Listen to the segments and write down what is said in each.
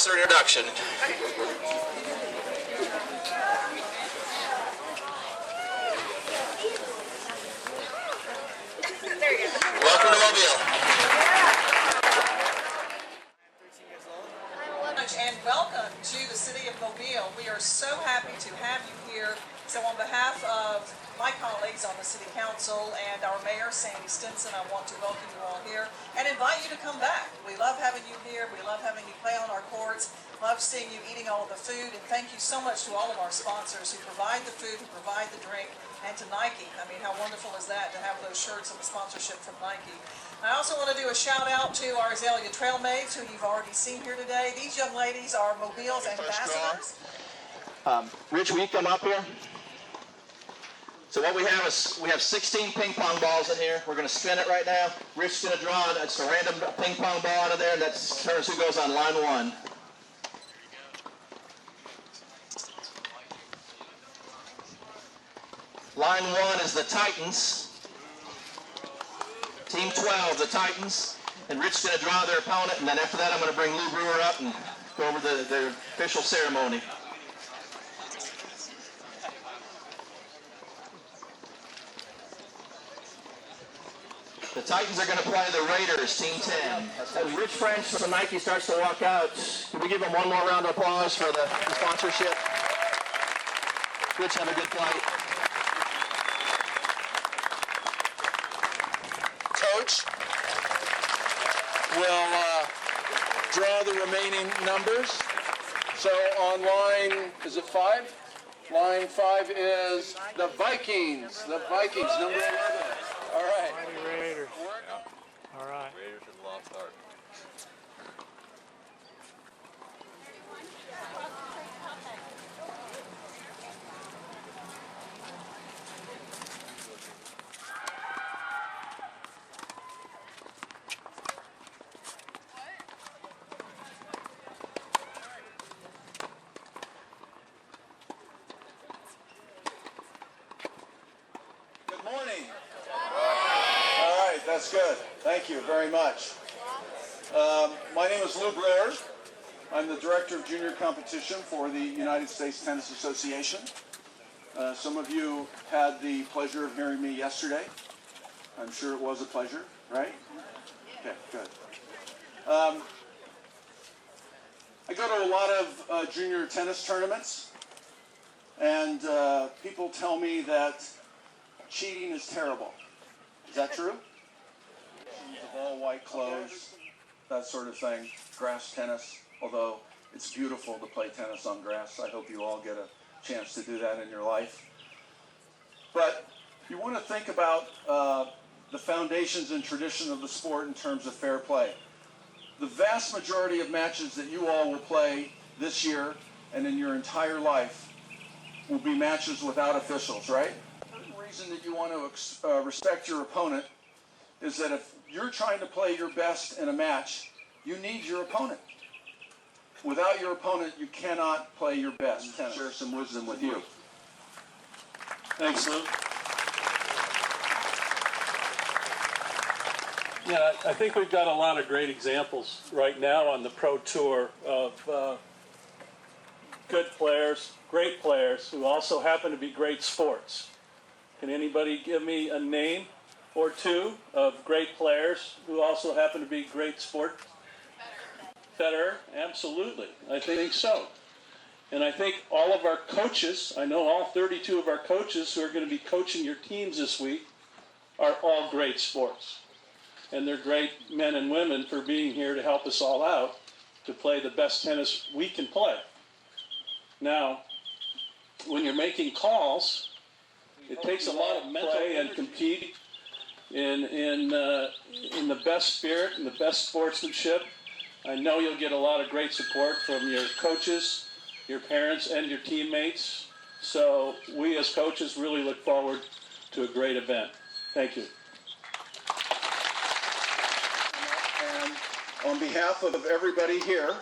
request their introduction. Welcome to Mobile. And welcome to the city of Mobile. We are so happy to have you here. So on behalf of my colleagues on the city council and our mayor, Sandy Stinson, I want to welcome you all here and invite you to come back. We love having you here. We love having you play on our courts. Love seeing you eating all of the food. And thank you so much to all of our sponsors who provide the food, who provide the drink, and to Nike. I mean, how wonderful is that to have those shirts and the sponsorship from Nike. I also want to do a shout out to our Azalea Trailmaids, who you've already seen here today. These young ladies are Mobile's ambassadors. Rich, will you come up here? So what we have is, we have 16 ping pong balls in here. We're going to spin it right now. Rich's going to draw, that's a random ping pong ball out of there, and that determines who goes on line one. Line one is the Titans. Team 12, the Titans. And Rich's going to draw their opponent, and then after that I'm going to bring Lou Brewer up and go over the official ceremony. The Titans are going to play the Raiders, Team 10. As Rich French from Nike starts to walk out, can we give him one more round of applause for the sponsorship? Rich, have a good flight. Coach will draw the remaining numbers. So on line, is it 5? Line 5 is the Vikings. The Vikings, number 11. All right. Raiders. All right. Raiders are the lost art. Good morning. All right, that's good. Thank you very much. My name is Lou Brewer. I'm the Director of Junior Competition for the United States Tennis Association. Some of you had the pleasure of hearing me yesterday. I'm sure it was a pleasure, right? Okay, good. I go to a lot of junior tennis tournaments, and people tell me that cheating is terrible. Is that true? Of all white clothes, that sort of thing. Grass tennis, although it's beautiful to play tennis on grass. I hope you all get a chance to do that in your life. But you want to think about the foundations and tradition of the sport in terms of fair play. The vast majority of matches that you all will play this year and in your entire life will be matches without officials, right? The reason that you want to respect your opponent is that if you're trying to play your best in a match, you need your opponent. Without your opponent, you cannot play your best. I'll share some wisdom with you. Thanks, Lou. Yeah, I think we've got a lot of great examples right now on the Pro Tour of good players, great players, who also happen to be great sports. Can anybody give me a name or two of great players who also happen to be great sports? Federer, absolutely. I think so. And I think all of our coaches, I know all 32 of our coaches who are going to be coaching your teams this week are all great sports. And they're great men and women for being here to help us all out to play the best tennis we can play. Now, when you're making calls, it takes a lot of mental and compete in the best spirit and the best sportsmanship. I know you'll get a lot of great support from your coaches, your parents, and your teammates. So we as coaches really look forward to a great event. Thank you. And on behalf of everybody here,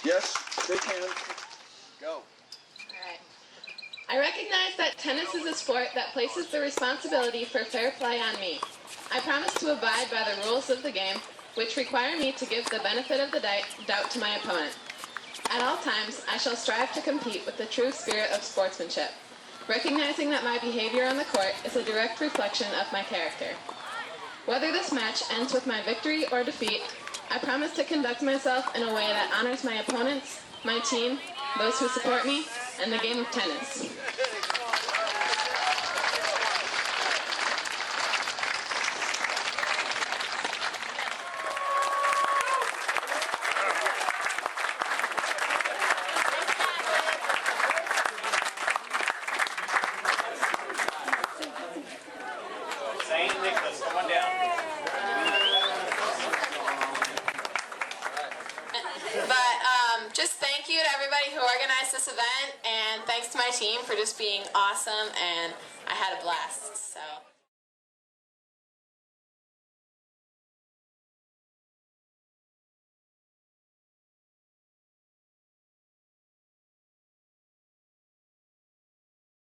yes, they can. Go. I recognize that tennis is a sport that places the responsibility for fair play on me. I promise to abide by the rules of the game, which require me to give the benefit of the doubt to my opponent. At all times, I shall strive to compete with the true spirit of sportsmanship, recognizing that my behavior on the court is a direct reflection of my character. Whether this match ends with my victory or defeat, I promise to conduct myself in a way that honors my opponents, my team, those who support me, and the game of tennis. But just thank you to everybody who organized this event, and thanks to my team for just being awesome, and I had a blast. So.